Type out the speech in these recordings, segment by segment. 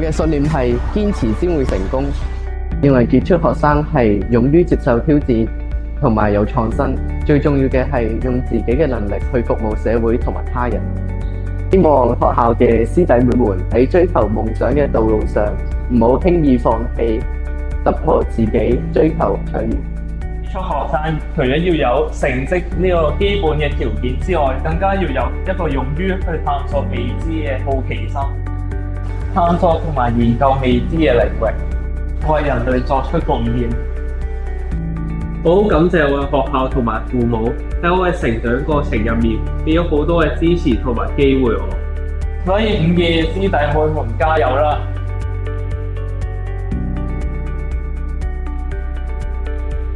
我嘅信念係堅持先會成功，認為傑出學生係勇於接受挑戰同埋有創新，最重要嘅係用自己嘅能力去服務社會同埋他人。希望學校嘅師弟妹們喺追求夢想嘅道路上，唔好輕易放棄，突破自己，追求卓越。傑出學生除咗要有成績呢個基本嘅條件之外，更加要有一個勇於去探索未知嘅好奇心，探索同埋研究未知嘅領域，為人類作出貢獻。好感謝我嘅學校同埋父母喺我嘅成長過程入面俾咗好多嘅支持同埋機會我。所以5嘅師弟妹們加油啦！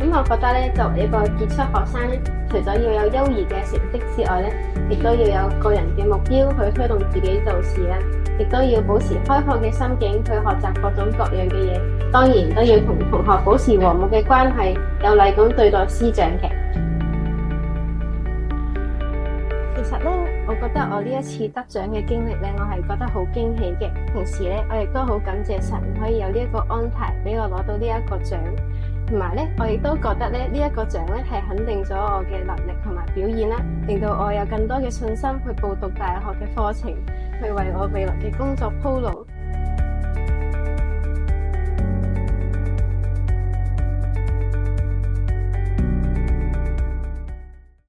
咁我覺得咧，作為一個傑出學生咧，除咗要有優異嘅成績之外咧，亦都要有個人嘅目標去推動自己做事啦，亦都要保持開放嘅心境去學習各種各樣嘅嘢。當然都要同同學保持和睦嘅關係，有禮咁對待師長嘅。其實咧，我覺得我呢一次得獎嘅經歷咧，我係覺得好驚喜嘅。同時咧，我亦都好感謝神可以有呢一個安排俾我攞到呢一個獎。同埋咧，我亦都覺得咧，呢一個獎咧係肯定咗我嘅能力同埋表現啦，令到我有更多嘅信心去報讀大學嘅課程，去為我未來嘅工作鋪路。